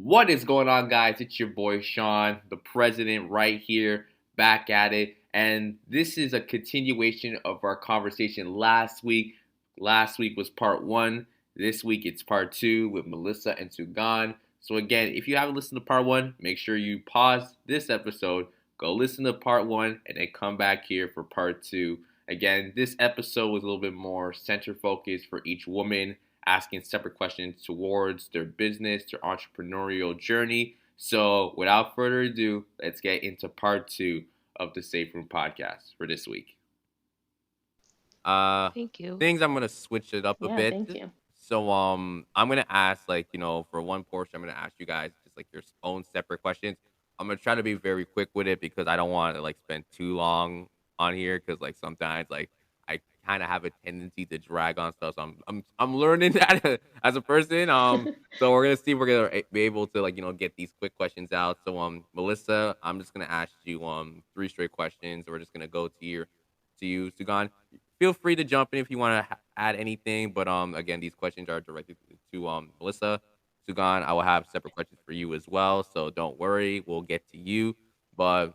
What is going on, guys? It's your boy Sean, the president, right here, back at it. And this is a continuation of our conversation last week. Last week was part one. This week it's part two with Mellissa and Sugand. So, again, if you haven't listened to part one, make sure you pause this episode, go listen to part one, and then come back here for part two. Again, this episode was a little bit more center focused for each woman, asking separate questions towards their business, their entrepreneurial journey. So, without further ado, let's get into part two of the Safe Room podcast for this week. Uh, Thank you. Things I'm gonna switch it up a Yeah, bit. thank you. So, I'm gonna ask for one portion, I'm gonna ask you guys just like your own separate questions. I'm gonna try to be very quick with it because I don't want to like spend too long on here because like sometimes like I kind of have a tendency to drag on stuff. So I'm learning that as a person. So we're gonna see if we're gonna be able to get these quick questions out. So Melissa, I'm just gonna ask you three straight questions. We're just gonna go to you, Sugan. Feel free to jump in if you want to add anything. But again, these questions are directed to Melissa. Sugan, I will have separate questions for you as well. So don't worry, we'll get to you. But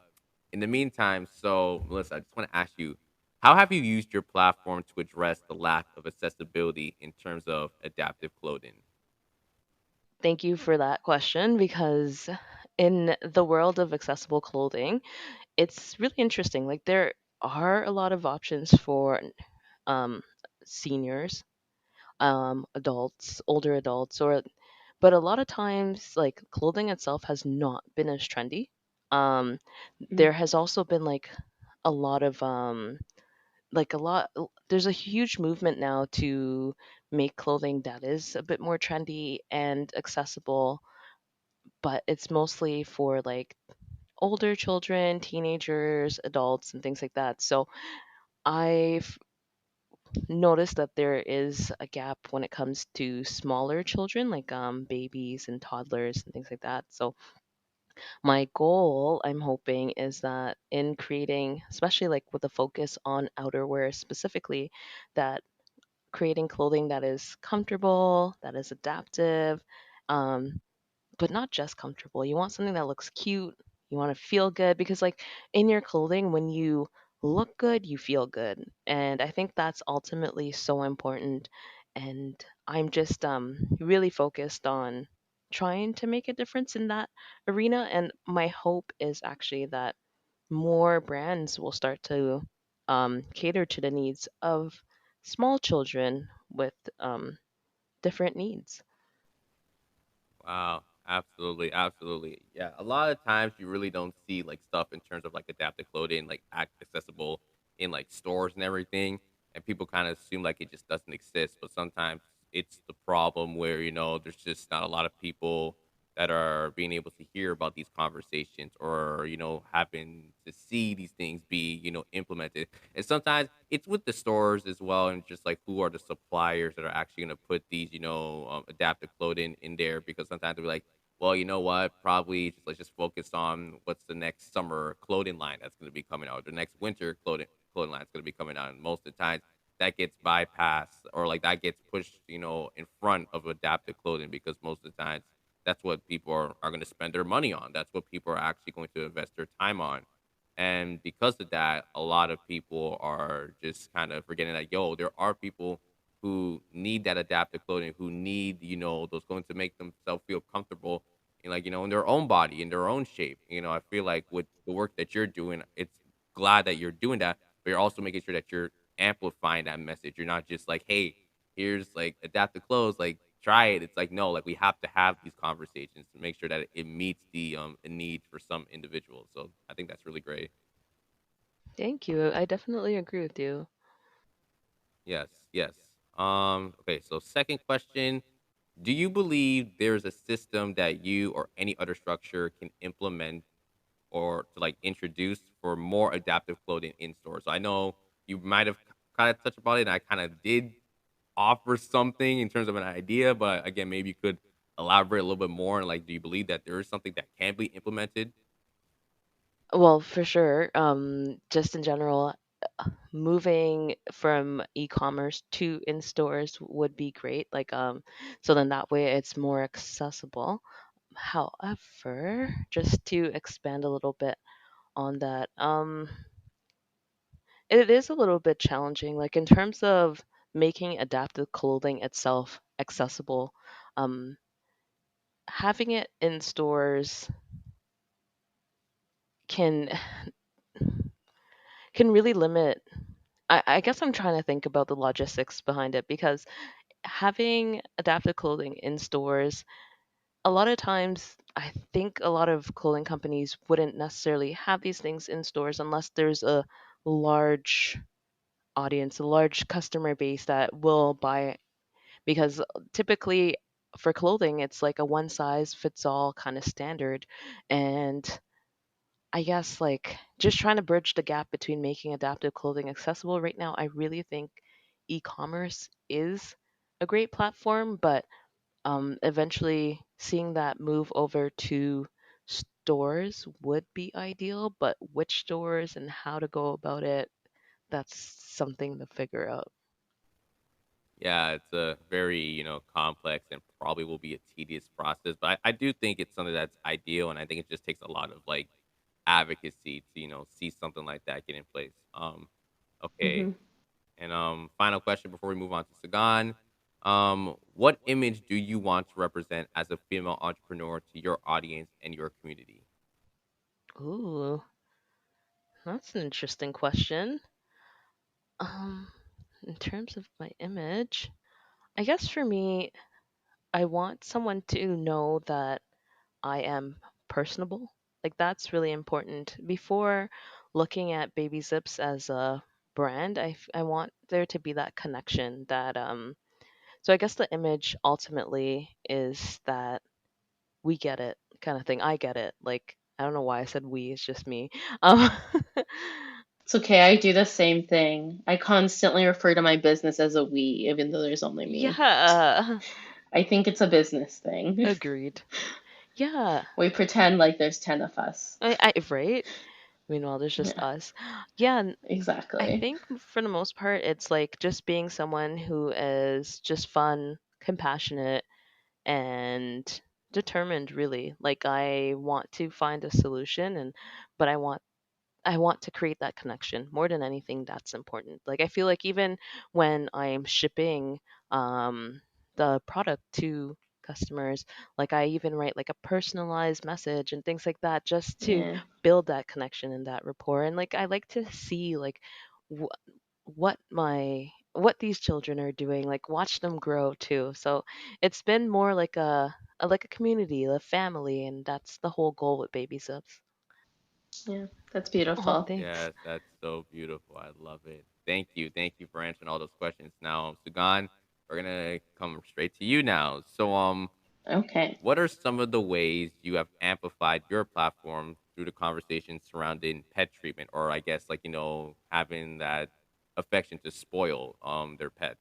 in the meantime, so Melissa, I just want to ask you, how have you used your platform to address the lack of accessibility in terms of adaptive clothing? Thank you for that question because in the world of accessible clothing, it's really interesting. Like there are a lot of options for um, seniors, adults, older adults, or but a lot of times like clothing itself has not been as trendy. Um, Mm. there has also been a lot of like a lot there's a huge movement now to make clothing that is a bit more trendy and accessible, but it's mostly for like older children, teenagers, adults, and things like that. So I've noticed that there is a gap when it comes to smaller children, like babies and toddlers and things like that. So my goal, I'm hoping, is that in creating, especially like with a focus on outerwear specifically, that creating clothing that is comfortable, that is adaptive, um, but not just comfortable. You want something that looks cute. You want to feel good because, like, in your clothing, when you look good, you feel good. And I think that's ultimately so important. And I'm just really focused on trying to make a difference in that arena. And my hope is actually that more brands will start to cater to the needs of small children with different needs. Wow, absolutely, absolutely. Yeah, a lot of times you really don't see like stuff in terms of like adaptive clothing like accessible in like stores and everything, and people kind of assume like it just doesn't exist. But sometimes it's the problem where there's just not a lot of people that are being able to hear about these conversations or happen to see these things be implemented. And sometimes it's with the stores as well, and just like who are the suppliers that are actually going to put these adaptive clothing in there, because sometimes they'll be like, well, you know what, probably just let's just focus on what's the next summer clothing line that's going to be coming out, or the next winter clothing line that's going to be coming out. And most of the time that gets bypassed, or like that gets pushed in front of adaptive clothing, because most of the times that's what people are going to spend their money on. That's what people are actually going to invest their time on. And because of that, a lot of people are just kind of forgetting that, yo, there are people who need that adaptive clothing, who need, those going to make themselves feel comfortable in, like, in their own body, in their own shape. I feel like with the work that you're doing, it's glad that you're doing that, but you're also making sure that you're amplifying that message. You're not just like, hey, here's like adaptive clothes, like try it. It's like, no, like we have to have these conversations to make sure that it meets the a need for some individuals. So I think that's really great. Thank you. I definitely agree with you. Yes, yes. Okay, so second question. Do you believe there's a system that you or any other structure can implement or to like introduce for more adaptive clothing in stores? So I know you might have kind of touched upon it, and I kind of did offer something in terms of an idea, but again, maybe you could elaborate a little bit more. And like, do you believe that there is something that can be implemented? Well, for sure. Just in general, moving from e-commerce to in stores would be great. So then that way it's more accessible. However, just to expand a little bit on that, it is a little bit challenging, like in terms of making adaptive clothing itself accessible. Um, Having it in stores can can really limit. I guess I'm trying to think about the logistics behind it because having adaptive clothing in stores, a lot of times I think a lot of clothing companies wouldn't necessarily have these things in stores unless there's a large audience, a large customer base that will buy, because typically for clothing it's like a one size fits all kind of standard. And I guess like just trying to bridge the gap between making adaptive clothing accessible right now, I really think e-commerce is a great platform, but eventually seeing that move over to stores would be ideal. But which stores and how to go about it, that's something to figure out. Yeah, it's a very, complex and probably will be a tedious process. But I do think it's something that's ideal, and I think it just takes a lot of like advocacy to, see something like that get in place. Okay. Hmm. And final question before we move on to Sagan. What image do you want to represent as a female entrepreneur to your audience and your community? Ooh, that's an interesting question. Um, in terms of my image, I guess for me, I want someone to know that I am personable. Like that's really important. Before looking at Baby Zips as a brand, I want there to be that connection that so I guess the image ultimately is that we get it kind of thing. I get it. Like I don't know why I said we, it's just me. Um It's okay, I do the same thing. I constantly refer to my business as a we, even though there's only me. yeah, I think it's a business thing. agreed. Yeah. We pretend like there's 10 of us. I right? Meanwhile, there's just Yeah, us. Yeah, and I exactly. think for the most part, it's like just being someone who is just fun, compassionate, and determined. Really, like I want to find a solution, and but I want to create that connection more than anything. That's important. Like I feel like even when I'm shipping the product to customers, like I even write like a personalized message and things like that just to Yeah. build that connection and that rapport. And like I like to see like wh- what these children are doing, like watch them grow too. So it's been more like a community, a family, and that's the whole goal with Baby Subs. Yeah, that's Oh, beautiful. thanks. Yes, that's so beautiful. I love it. Thank you. Thank you for answering all those questions. Now, Sugan, we're gonna come straight to you now. So, Okay. what are some of the ways you have amplified your platform through the conversation surrounding pet treatment, or I guess like having that affection to spoil their pets?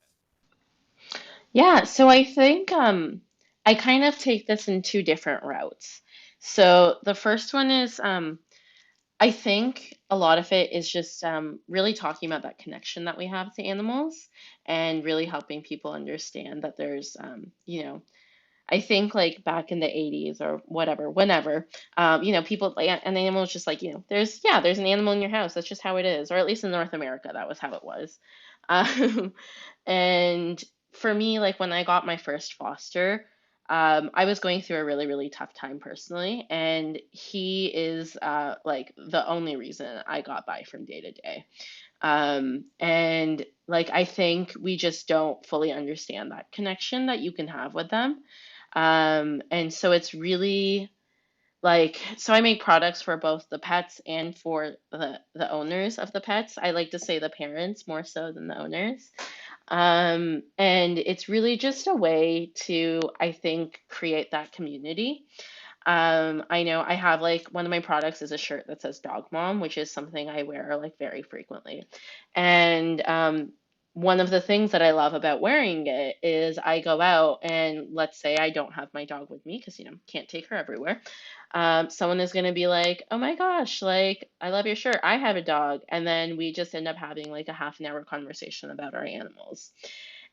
Yeah, so I think I kind of take this in two different routes. So the first one is I think a lot of it is just really talking about that connection that we have to animals and really helping people understand that there's, I think like back in the 80s or whatever, whenever, people like an animal is just like, there's an animal in your house. That's just how it is. Or at least in North America, that was how it was. Um, and for me, like when I got my first foster, I was going through a really, really tough time personally, and he is like the only reason I got by from day to day. And like I think we just don't fully understand that connection that you can have with them. And so it's really like, so I make products for both the pets and for the owners of the pets. I like to say the parents more so than the owners. And it's really just a way to, I think, create that community. I know I have like one of my products is a shirt that says Dog Mom, which is something I wear like very frequently. And one of the things that I love about wearing it is I go out and let's say I don't have my dog with me because, can't take her everywhere. Someone is going to be like, oh my gosh, like, I love your shirt. I have a dog. And then we just end up having like a half an hour conversation about our animals.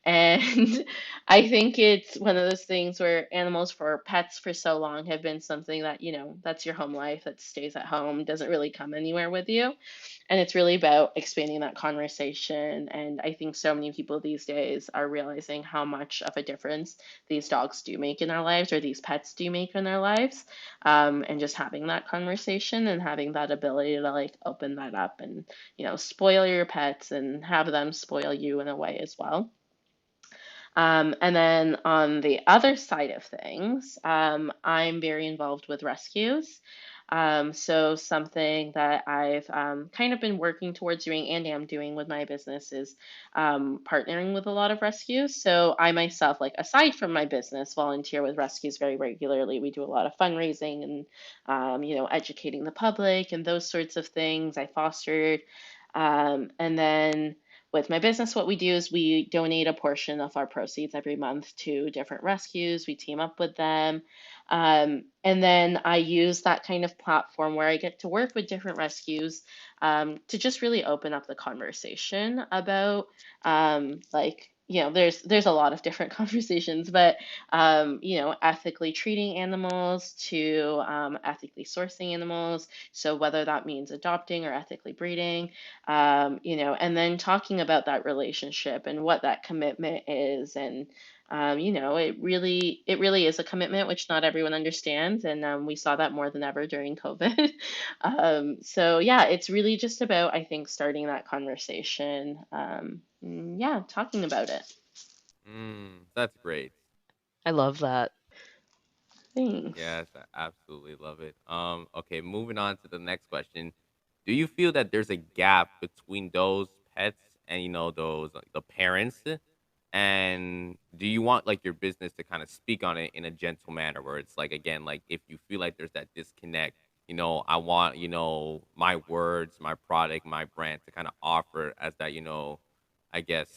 And I think it's one of those things where animals for pets for so long have been something that, that's your home life, that stays at home, doesn't really come anywhere with you. And it's really about expanding that conversation. And I think so many people these days are realizing how much of a difference these dogs do make in our lives, or these pets do make in our lives. And just having that conversation and having that ability to like open that up and, spoil your pets and have them spoil you in a way as well. And then on the other side of things, I'm very involved with rescues. So something that I've kind of been working towards doing and am doing with my business is partnering with a lot of rescues. So I myself, like aside from my business, volunteer with rescues very regularly. We do a lot of fundraising and educating the public and those sorts of things. I fostered, and then with my business, what we do is we donate a portion of our proceeds every month to different rescues. We team up with them. And then I use that kind of platform where I get to work with different rescues to just really open up the conversation about there's a lot of different conversations, but ethically treating animals to ethically sourcing animals. So whether that means adopting or ethically breeding, and then talking about that relationship and what that commitment is. And it really is a commitment which not everyone understands, and we saw that more than ever during COVID. So yeah, it's really just about, I think, starting that conversation. Yeah, talking about it. That's great. I love that. Thanks. Yes, I absolutely love it. Okay, moving on to the next question. Do you feel that there's a gap between those pets and those the parents? And do you want like your business to kind of speak on it in a gentle manner where it's like again, like if you feel like there's that disconnect, I want, my words, my product, my brand to kind of offer as that, I guess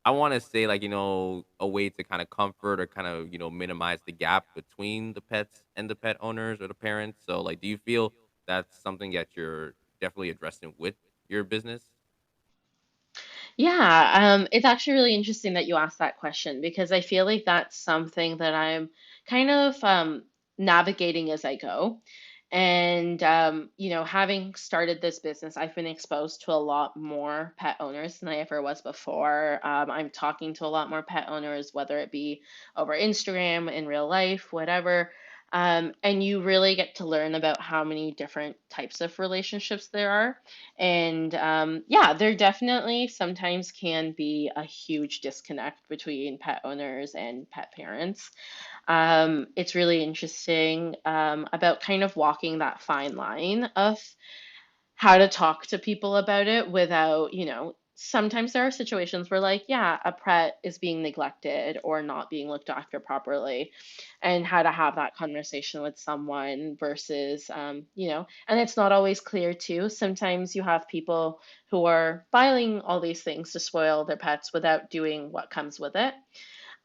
I want to say like a way to kind of comfort or kind of minimize the gap between the pets and the pet owners or the parents. So like, do you feel that's something that you're definitely addressing with your business? Yeah, it's actually really interesting that you asked that question because I feel like that's something that I'm kind of navigating as I go. And, having started this business, I've been exposed to a lot more pet owners than I ever was before. I'm talking to a lot more pet owners, whether it be over Instagram, in real life, whatever. And you really get to learn about how many different types of relationships there are. And yeah, there definitely sometimes can be a huge disconnect between pet owners and pet parents. It's really interesting about kind of walking that fine line of how to talk to people about it without, sometimes there are situations where, like, yeah, a pet is being neglected or not being looked after properly, and how to have that conversation with someone versus, and it's not always clear too. Sometimes you have people who are filing all these things to spoil their pets without doing what comes with it.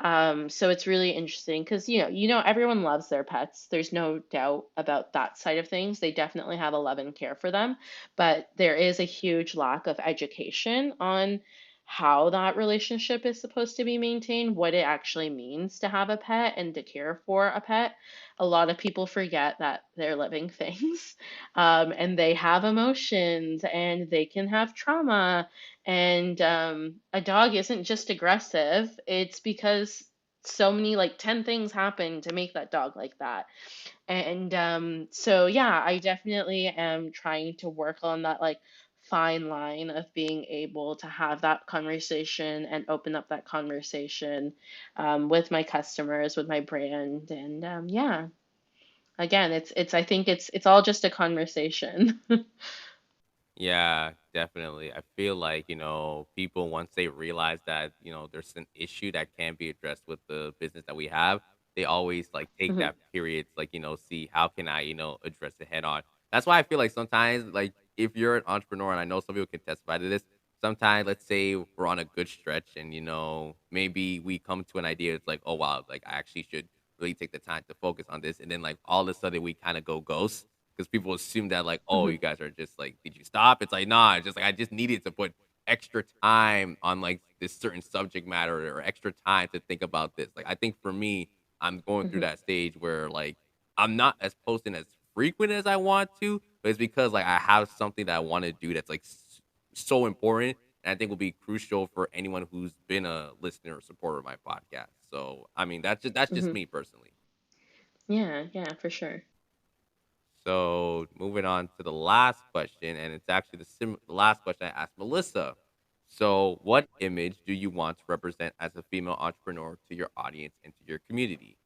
So it's really interesting because everyone loves their pets. There's no doubt about that side of things. They definitely have a love and care for them, but there is a huge lack of education on how that relationship is supposed to be maintained, what it actually means to have a pet and to care for a pet. A lot of people forget that they're living things, and they have emotions and they can have trauma, and a dog isn't just aggressive, it's because so many, like 10 things happen to make that dog like that. And so, yeah, I definitely am trying to work on that, like, fine line of being able to have that conversation and open up that conversation with my customers, with my brand. And yeah, again, I think it's all just a conversation. Yeah, definitely. I feel like, people once they realize that, there's an issue that can be addressed with the business that we have, they always like take Mhm. that period to like, see how can I, address it head on. That's why I feel like sometimes like if you're an entrepreneur and I know some people can testify to this, sometimes let's say we're on a good stretch and maybe we come to an idea, it's like, oh wow, like I actually should really take the time to focus on this. And then like all of a sudden we kind of go ghost because people assume that like, oh, Mhm. you guys are just like, did you stop? It's like, nah, it's just like I just needed to put extra time on like this certain subject matter or extra time to think about this. Like I think for me, I'm going through Hmm. that stage where like I'm not as posting as frequent as I want to, but it's because like I have something that I want to do that's like so important, and I think will be crucial for anyone who's been a listener or supporter of my podcast. So I mean that's just Hmm. me personally. Yeah, yeah, for sure. So moving on to the last question, and it's actually the last question I asked Mellissa. So, what image do you want to represent as a female entrepreneur to your audience and to your community?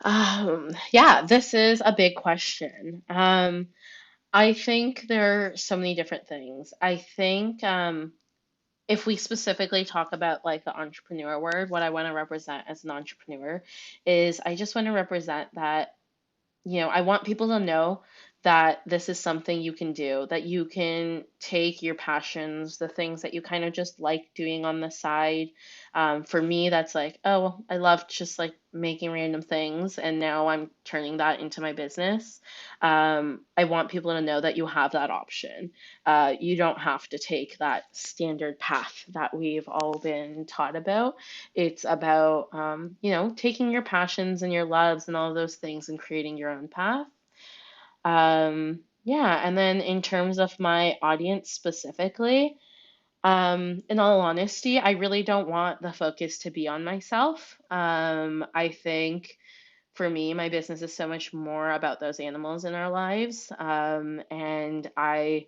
Yeah, this is a big question. I think there are so many different things. I think if we specifically talk about like the entrepreneur word, what I want to represent as an entrepreneur is I just want to represent that, I want people to know that this is something you can do, that you can take your passions, the things that you kind of just like doing on the side. For me, that's like, oh, I love just like making random things, and now I'm turning that into my business. I want people to know that you have that option. You don't have to take that standard path that we've all been taught about. It's about, taking your passions and your loves and all of those things and creating your own path. Yeah, and then in terms of my audience specifically, in all honesty, I really don't want the focus to be on myself. I think for me, my business is so much more about those animals in our lives. And I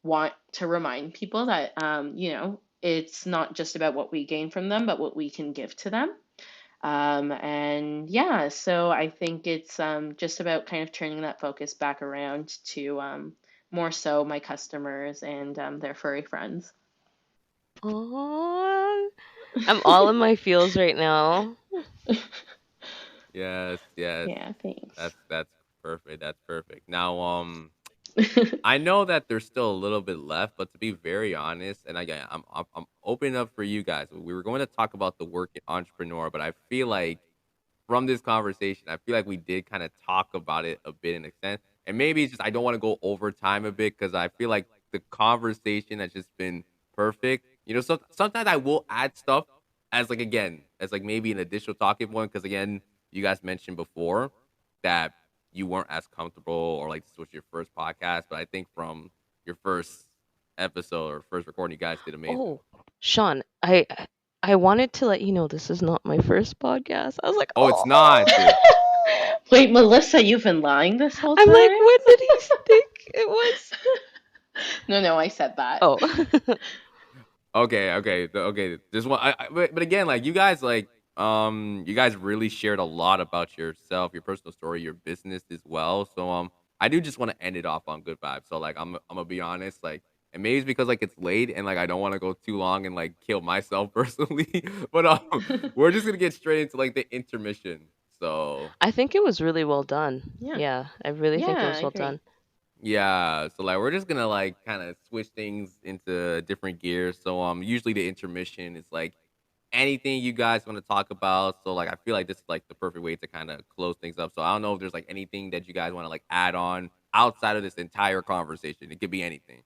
want to remind people that, it's not just about what we gain from them, but what we can give to them. And yeah, so I think it's just about kind of turning that focus back around to more so my customers and their furry friends. Aww. I'm all in my feels right now. Yes, yes. Yeah, thanks. That's perfect. That's perfect. Now, I know that there's still a little bit left, but to be very honest, and again, I'm open up for you guys. We were going to talk about the working entrepreneur, but I feel like from this conversation, I feel like we did kind of talk about it a bit in extent, and maybe it's just I don't want to go over time a bit because I feel like the conversation has just been perfect. You know, so sometimes I will add stuff as like again as like maybe an additional talking point because again, you guys mentioned before that you weren't as comfortable or like this was your first podcast, but I think from your first episode or first recording, you guys did amazing. Oh, Sean, I wanted to let you know this is not my first podcast. I was like, Oh, it's not. oh. Wait, Melissa, you've been lying this whole I'm like, time? when did he think it was? No, no, I said that. Oh. Okay, okay, okay. This one, but again, like you guys really shared a lot about yourself, your personal story, your business as well. So, I do just want to end it off on good vibes. So, like, I'm gonna be honest, like, and maybe it's because like it's late and like I don't want to go too long and like kill myself personally. But we're just gonna get straight into like the intermission. So, I think it was really well done. Yeah, Yeah, I really think it yeah, I was well agree. done. yeah, so like we're just gonna like kind of switch things into different gears. So usually the intermission is like anything you guys want to talk about. So like I feel like this is like the perfect way to kind of close things up. So I don't know if there's like anything that you guys want to like add on outside of this entire conversation. It could be anything.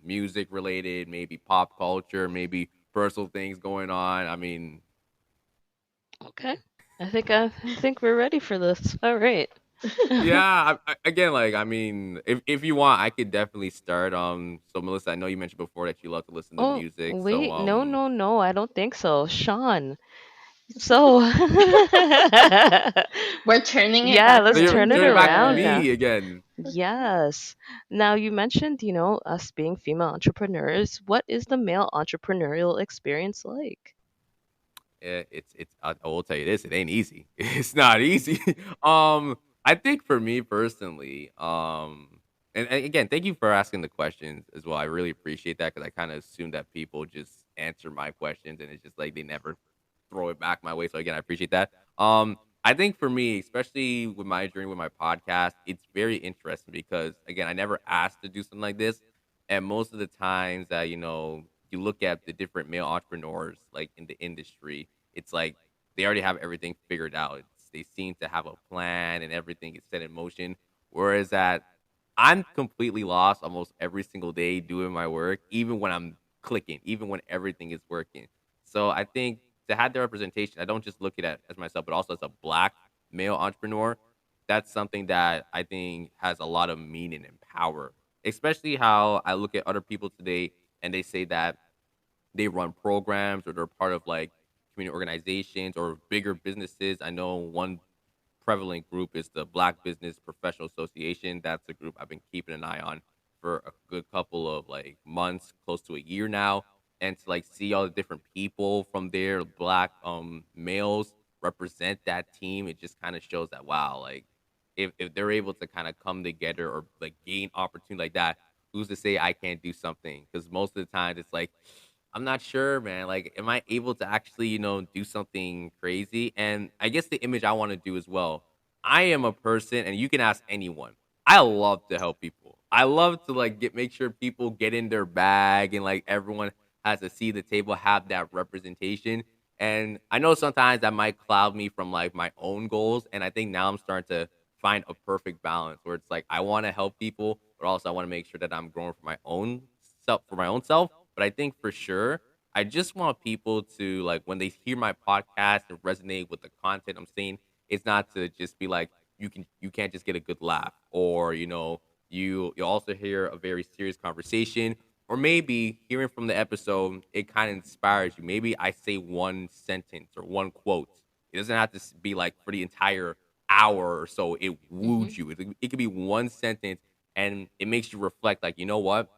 Music related, maybe pop culture, maybe personal things going on. I mean, Okay. I think we're ready for this. All right. yeah, again, like I mean, if you want, I could definitely start. So Melissa, I know you mentioned before that you love to listen to Oh, music. So wait. No, no, no. I don't think so. Sean. So, We're turning it yeah, back so let's you're turn it around. turning it back to around now. me again. Yes. Now, you mentioned, us being female entrepreneurs. What is the male entrepreneurial experience like? It's. I will tell you this: it ain't easy. It's not easy. um, I think for me personally, and again, thank you for asking the questions as well. I really appreciate that because I kind of assume that people just answer my questions and it's just like they never throw it back my way. So again, I appreciate that. I think for me, especially with my journey with my podcast, it's very interesting because again, I never asked to do something like this, and most of the times that you look at the different male entrepreneurs like in the industry, it's like they already have everything figured out. They seem to have a plan and everything is set in motion. Whereas at I'm completely lost almost every single day doing my work, even when I'm clicking, even when everything is working. So I think to have the representation, I don't just look at it as myself, but also as a black male entrepreneur. That's something that I think has a lot of meaning and power. Especially how I look at other people today and they say that they run programs or they're part of like community organizations or bigger businesses. I know one prevalent group is the Black Business Professional Association. That's a group I've been keeping an eye on for a good couple of like months, close to a year now. And to like see all the different people from there, black males represent that team, it just kind of shows that wow, like if they're able to kind of come together or like gain opportunity like that, who's to say I can't do something? Because most of the time it's like I'm not sure, man. Like, am I able to actually, do something crazy? And I guess the image I want to do as well. I am a person, and you can ask anyone. I love to help people. I love to like make sure people get in their bag, and like everyone has a seat at the table, have that representation. And I know sometimes that might cloud me from like my own goals. And I think now I'm starting to find a perfect balance where it's like I want to help people, but also I want to make sure that I'm growing for my own self. But I think for sure, I just want people to like when they hear my podcast and resonate with the content I'm saying, it's not to just be like you can't just get a good laugh or you also hear a very serious conversation or maybe hearing from the episode it kind of inspires you. Maybe I say one sentence or one quote. It doesn't have to be like for the entire hour or so. It Hmm. wooed you. It could be one sentence and it makes you reflect. Like you know what,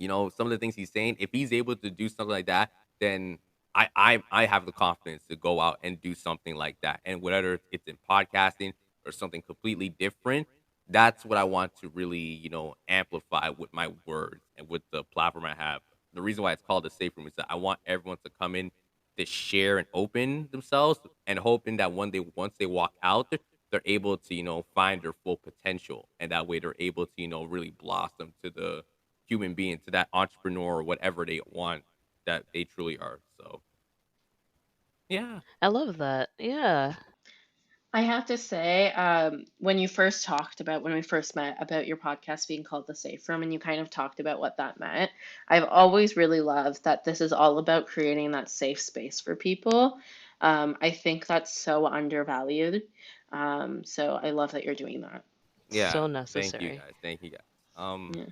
some of the things he's saying, if he's able to do something like that, then I have the confidence to go out and do something like that. And whether it's in podcasting or something completely different, that's what I want to really, amplify with my words and with the platform I have. The reason why it's called a safe room is that I want everyone to come in to share and open themselves and hoping that once they walk out, they're able to, find their full potential. And that way they're able to, really blossom to the human being, to that entrepreneur or whatever they want that they truly are. So yeah. I love that. Yeah. I have to say, when you first talked about, when we first met, about your podcast being called The Safe Room, and you kind of talked about what that meant, I've always really loved that this is all about creating that safe space for people. I think that's so undervalued. So I love that you're doing that. Yeah. So Thank you necessary. guys. Thank you guys. Yeah.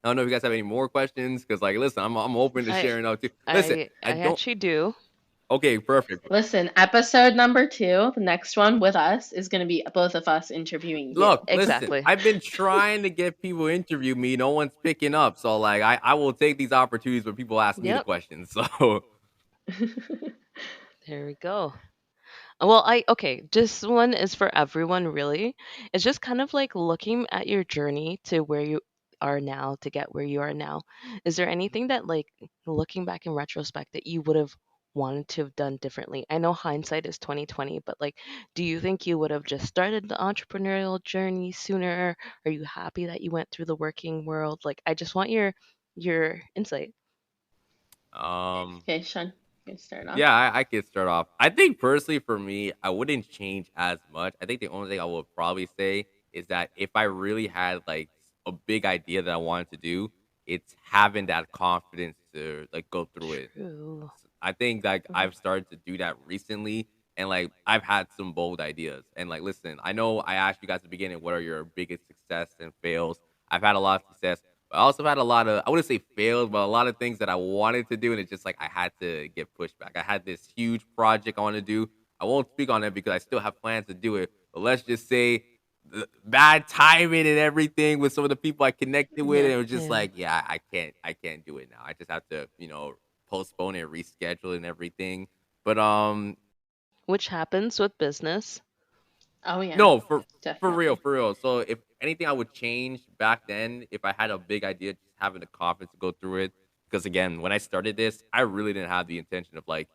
I don't know if you guys have any more questions because, like, listen, I'm open to I sharing out too. Listen, I I don't. actually do. Okay, perfect. Listen, episode number two, the next one with us, is going to be both of us interviewing you. Look, listen, Exactly. I've been trying to get people to interview me. No one's picking up. So, like, I will take these opportunities when people ask me the Yep. questions. So, There we go. Well, okay, this one is for everyone really. It's just kind of like looking at your journey to where you are now to get where you are now. Is there anything that like looking back in retrospect that you would have wanted to have done differently? I know hindsight is 2020, but like do you think you would have just started the entrepreneurial journey sooner? Are you happy that you went through the working world? Like I just want your insight. um, Okay, Sean, you can start off. yeah, I could start off. I think personally for me, I wouldn't change as much. I think the only thing I would probably say is that if I really had like a big idea that I wanted to do, it's having that confidence to like go through it. True. I think like Mhm. I've started to do that recently, and like I've had some bold ideas. And like, listen, I know I asked you guys at the beginning, what are your biggest success and fails? I've had a lot of success, but I also had a lot of I wouldn't say fails, but a lot of things that I wanted to do, and it's just like I had to get pushed back. I had this huge project I want to do. I won't speak on it because I still have plans to do it. But let's just say the bad timing and everything with some of the people I connected with, and Yeah. it was just Yeah. like, yeah, I can't do it now. I just have to, postpone it, reschedule it and everything. But Which happens with business. Oh, yeah, no, for real, definitely. for real. So if anything I would change back then, if I had a big idea, just having the confidence to go through it. Because again, when I started this, I really didn't have the intention of like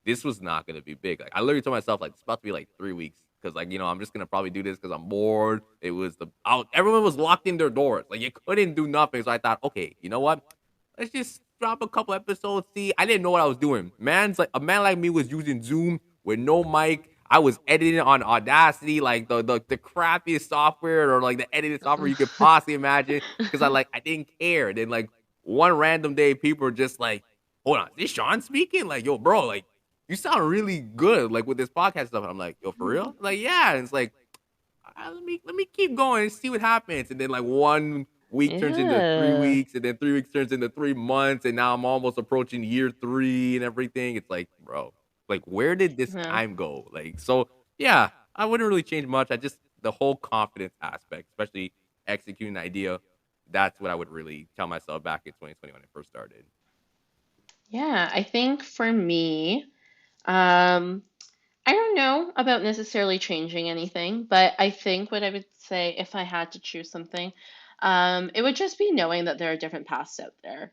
this was not gonna be big. Like I literally told myself like it's about to be like 3 weeks because like I'm just gonna probably do this because I'm bored. It was everyone was locked in their doors. Like you couldn't do nothing. So I thought, okay, you know what? Let's just drop a couple episodes. See, I didn't know what I was doing. A man like me was using Zoom with no mic. I was editing on Audacity, like the crappiest software or like the editing software you could possibly imagine, because I didn't care. Then like one random day, people were just like, "Hold on, is this Sean speaking?" Like, yo, bro, like you sound really good, like with this podcast stuff. And I'm like, yo, for real? Like, yeah. And it's like, let me keep going and see what happens. And then like 1 week turns into three Yeah. weeks, and then 3 weeks turns into 3 months, and now I'm almost approaching year three and everything. It's like, bro, like where did this Yeah. time go? Like, so yeah, I wouldn't really change much. I just the whole confidence aspect, especially executing an idea. That's what I would really tell myself back in 2020 when I first started. Yeah, I think for me, um, I don't know about necessarily changing anything, but I think what I would say if I had to choose something, it would just be knowing that there are different paths out there.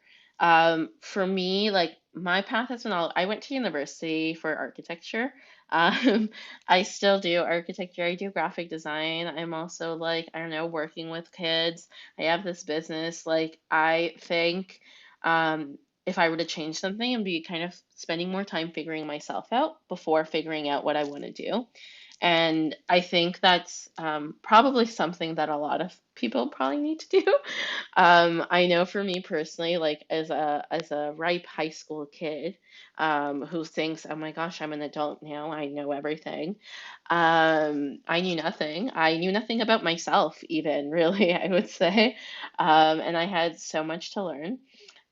For me, like my path has been all, I went to university for architecture. Um, I still do architecture. I do graphic design. I'm also like, I don't know, working with kids. I have this business. Like, I think, if I were to change something and be kind of spending more time figuring myself out before figuring out what I want to do. And I think that's probably something that a lot of people probably need to do. I know for me personally, like as a ripe high school kid who thinks, oh my gosh, I'm an adult now, I know everything. I knew nothing. I knew nothing about myself, even really, I would say. And I had so much to learn.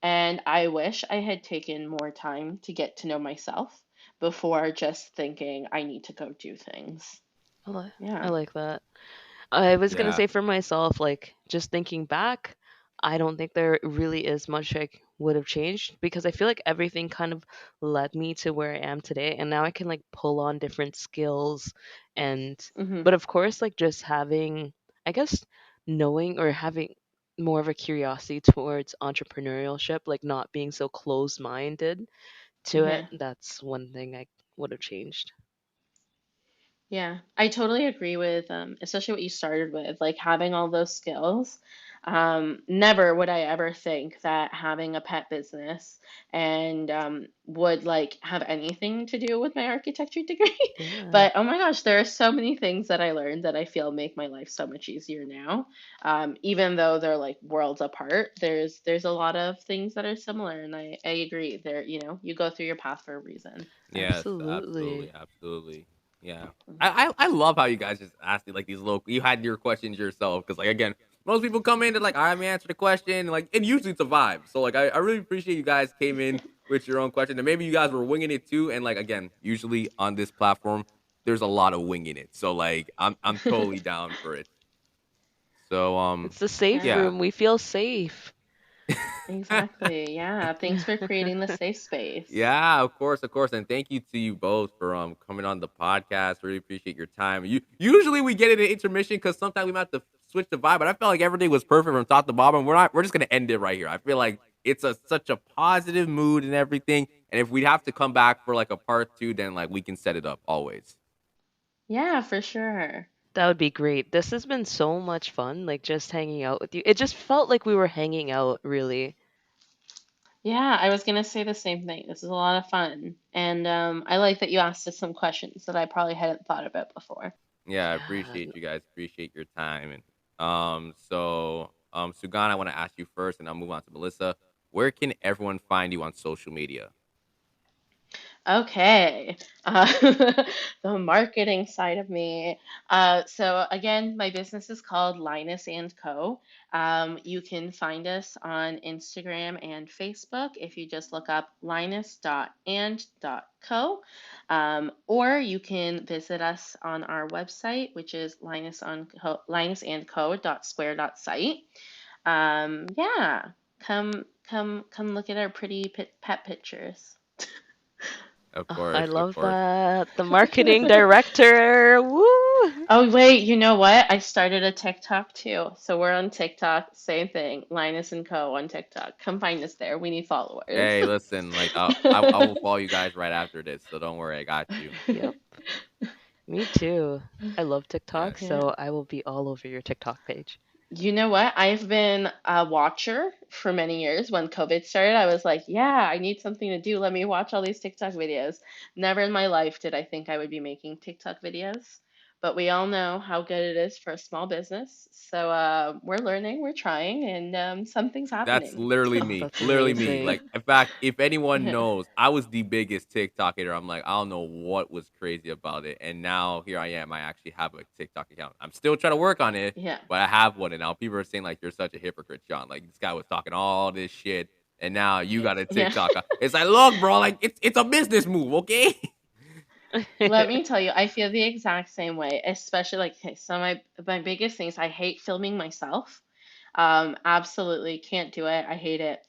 And I wish I had taken more time to get to know myself before just thinking I need to go do things. I Yeah. like that. I was gonna Yeah, say for myself, like just thinking back, I don't think there really is much I would have changed because I feel like everything kind of led me to where I am today, and now I can like pull on different skills, and Hmm. but of course, like just having, I guess, knowing or having more of a curiosity towards entrepreneurship, like not being so closed-minded to it. Yeah. That's one thing I would have changed. Yeah, I totally agree with especially what you started with, like having all those skills. Never would I ever think that having a pet business and would like have anything to do with my architecture degree. Yeah. But oh my gosh, there are so many things that I learned that I feel make my life so much easier now. Even though they're like worlds apart, there's a lot of things that are similar, and I agree. There, you go through your path for a reason. yes, absolutely, Absolutely. absolutely. Yeah, I love how you guys just asked me like these little. You had your questions yourself because like again, most people come in and like I'm answer the question and usually it's a vibe. So like I really appreciate you guys came in with your own question and maybe you guys were winging it too. And like again, usually on this platform, there's a lot of winging it. So like I'm totally down for it. So It's the safe Yeah. yeah. room. We feel safe. Exactly. Yeah. Thanks for creating the safe space. Yeah, of course, and thank you to you both for coming on the podcast. Really appreciate your time. Usually we get in an intermission because sometimes we might have to switch the vibe, but I felt like everything was perfect from top to bottom. We're just gonna end it right here. I feel like it's such a positive mood and everything. And if we have to come back for like a part two, then like we can set it up always. Yeah, for sure. That would be great. This has been so much fun, like just hanging out with you. It just felt like we were hanging out, really. Yeah, I was gonna say the same thing. This is a lot of fun. And I like that you asked us some questions that I probably hadn't thought about before. Yeah, I Yeah. appreciate you guys. Appreciate your time. And Sugan, I want to ask you first, and I'll move on to Melissa. Where can everyone find you on social media? Okay. The marketing side of me. So again, my business is called Linus and Co. You can find us on Instagram and Facebook if you just look up linus.and.co. Or you can visit us on our website, which is linusandco.square.site. Yeah, come look at our pretty pet pictures. Oh, I Of love course. that. The marketing director. Woo! Oh, wait, you know what? I started a TikTok too. So we're on TikTok, same thing. Linus and Co. on TikTok. Come find us there. We need followers. Hey, listen, like I will follow you guys right after this, so don't worry, I got you. Yep. Me too. I love TikTok, Yes. Yeah. so I will be all over your TikTok page. You know what? I've been a watcher for many years. When COVID started, I was like, yeah, I need something to do. Let me watch all these TikTok videos. Never in my life did I think I would be making TikTok videos, but we all know how good it is for a small business. So we're learning, we're trying, and something's That's happening. literally So me. That's Literally me. amazing. Like, in fact, if anyone yeah, knows, I was the biggest TikTok hater. I'm like, I don't know what was crazy about it. And now here I am. I actually have a TikTok account. I'm still trying to work on it, yeah, but I have one. And now people are saying, like, you're such a hypocrite, John. Like, this guy was talking all this shit. And now you got a yeah. TikTok. It's like, look, bro, like, it's a business move, okay? Let me tell you, I feel the exact same way, especially like, okay, so my biggest things, I hate filming myself. Absolutely can't do it. I hate it.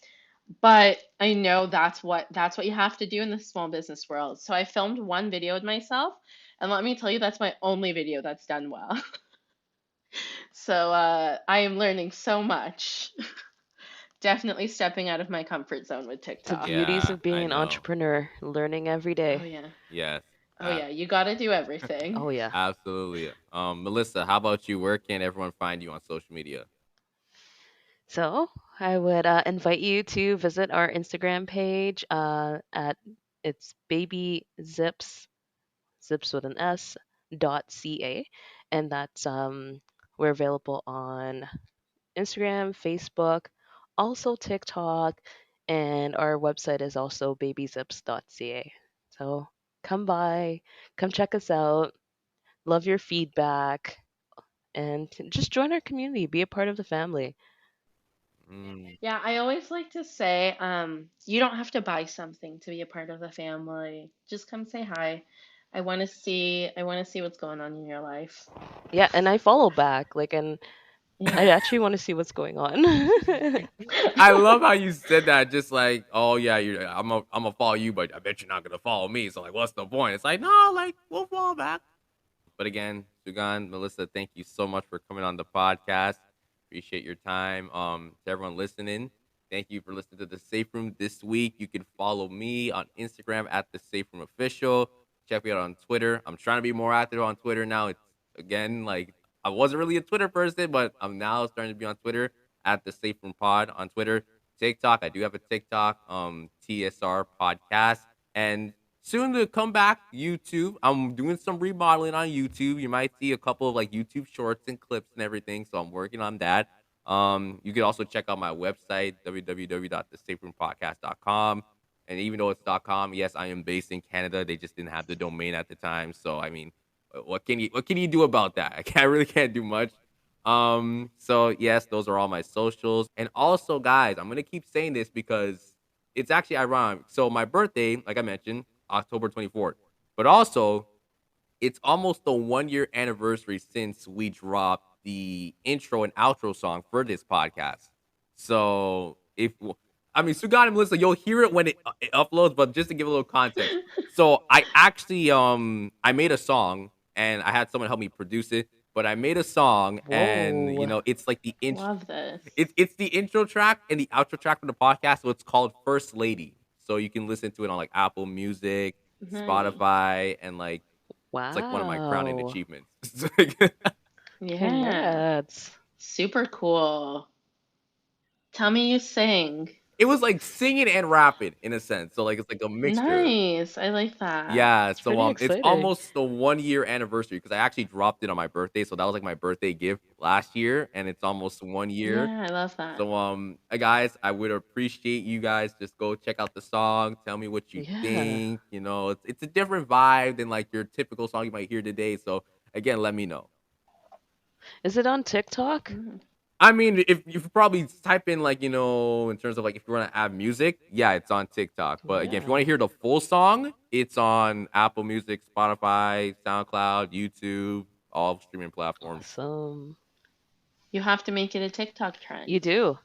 But I know that's what you have to do in the small business world. So I filmed one video with myself, and let me tell you, that's my only video that's done well. So I am learning so much. Definitely stepping out of my comfort zone with The TikTok. beauties Yeah, of being I an know. entrepreneur, learning every Oh day. yeah. Yes. Oh yeah, you got to do Oh, everything. yeah. Absolutely. Melissa, how about you? Where can everyone find you on social media? So I would invite you to visit our Instagram page at it's baby zips with an S .ca, and that's we're available on Instagram, Facebook, also TikTok, and our website is also babyzips.ca. So come by, come check us out. Love your feedback, and just join our community. Be a part of the family. Mm. Yeah, I always like to say, you don't have to buy something to be a part of the family. Just come say hi. I want to see what's going on in your life. Yeah, and I follow back, like, and Yeah. I actually want to see what's going on. I love how you said that. Just like, oh yeah, I'm gonna follow you, but I bet you're not gonna follow me. So like, what's the point? It's like, no, like we'll fall back. But again, Sugand, Melissa, thank you so much for coming on the podcast. Appreciate your time. To everyone listening, thank you for listening to the Safe Room this week. You can follow me on Instagram at the Safe Room Official. Check me out on Twitter. I'm trying to be more active on Twitter now. It's again like I wasn't really a Twitter person, but I'm now starting to be on Twitter at the Safe Room Pod on Twitter. TikTok, I do have a TikTok, TSR podcast, and soon to come back YouTube. I'm doing some remodeling on YouTube. You might see a couple of like YouTube shorts and clips and everything. So I'm working on that. You can also check out my website, www.thesaferoompodcast.com. And even though it's .com, yes, I am based in Canada. They just didn't have the domain at the time. So I mean, what can you do about that? I really can't do much. So yes, those are all my socials. And also, guys, I'm gonna keep saying this because it's actually ironic. So my birthday, like I mentioned, October 24th. But also, it's almost the 1 year anniversary since we dropped the intro and outro song for this podcast. So if I mean Sugand and Melissa, you'll hear it when it uploads, but just to give a little context. So I actually I made a song and I had someone help me produce it. But I made a song and Whoa. it's like the intro. Love this. It's the intro track and the outro track for the podcast. So it's called First Lady. So you can listen to it on like Apple Music, Nice. Spotify, and like it's like one of my crowning Wow. achievements. It's like- Yeah. Congrats. Super cool. Tell me you sing. it was like singing and rapping in a sense. So like it's like a mixture. Nice. I like that. Yeah, It's so pretty it's exciting. almost the 1 year anniversary because I actually dropped it on my birthday. So that was like my birthday gift last year, and it's almost 1 year. Yeah, I love that. So guys, I would appreciate you guys just go check out the song. Tell me what you Yeah. think. It's a different vibe than like your typical song you might hear today. So again, let me know. Is it on TikTok? Mm. I mean, if you probably type in like in terms of like if you want to add music, yeah, it's on TikTok. But again, if you want Yeah. to hear the full song, it's on Apple Music, Spotify, SoundCloud, YouTube, all streaming platforms. Awesome. You have to make it a TikTok You trend. do.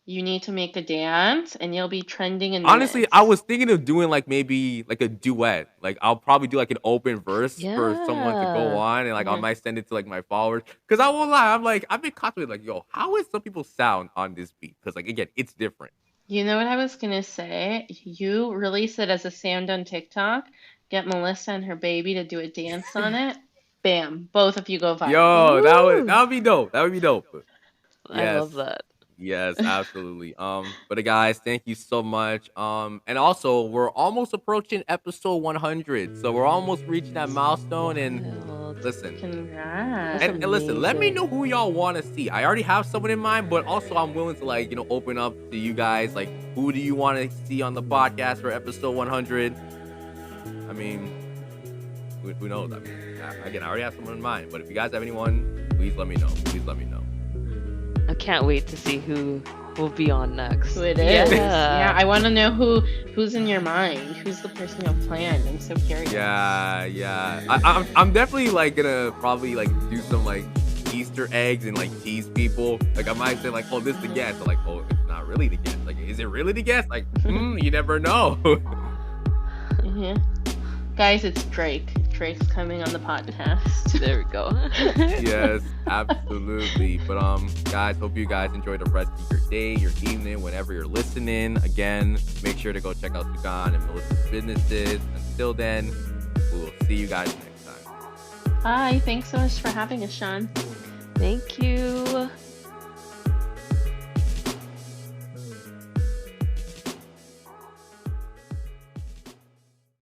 You need to make a dance and you'll be trending in Honestly, I minutes. was thinking of doing like maybe like a duet. Like I'll probably do like an open verse for someone to go Yeah. on, and like I Mhm. might send it to like my followers. Because I won't lie, I'm like I've been contemplating like, yo, how is some people sound on this beat? Because like again, it's different. You know what I was gonna say? You release it as a sound on TikTok, get Melissa and her baby to do a dance on it. Bam, both of you go viral. Yo, that would Woo! that would be dope. That would be dope. I Yes. love that. Yes, absolutely. But guys, thank you so much. And also we're almost approaching episode 100, so we're almost reaching that milestone. And Wild. listen, That's Congrats. and listen, let me know amazing. who y'all want to see. I already have someone in mind, but also I'm willing to open up to you guys. Like, who do you want to see on the podcast for episode 100? I mean, who knows? I mean, again, I already have someone in mind, but if you guys have anyone, please let me know. Please let me know. I can't wait to see who will be on next. Who it is. Yeah. Yeah, I want to know who's in your mind. Who's the person you have planned? I'm so curious. Yeah. I'm definitely like gonna probably like do some like Easter eggs and like tease people. Like I might say like, oh, this is the guest. But, like, oh, it's not really the guest. Like, is it really the guest? Like, you never know. Mhm. Guys, it's Drake. Drake's coming on the podcast. There we go. Yes, absolutely. But guys, hope you guys enjoy the rest of your day, your evening, whenever you're listening. Again, make sure to go check out Sugand and Melissa's businesses. Until then, we will see you guys next time. Bye. Thanks so much for having us, Sean. Thank you.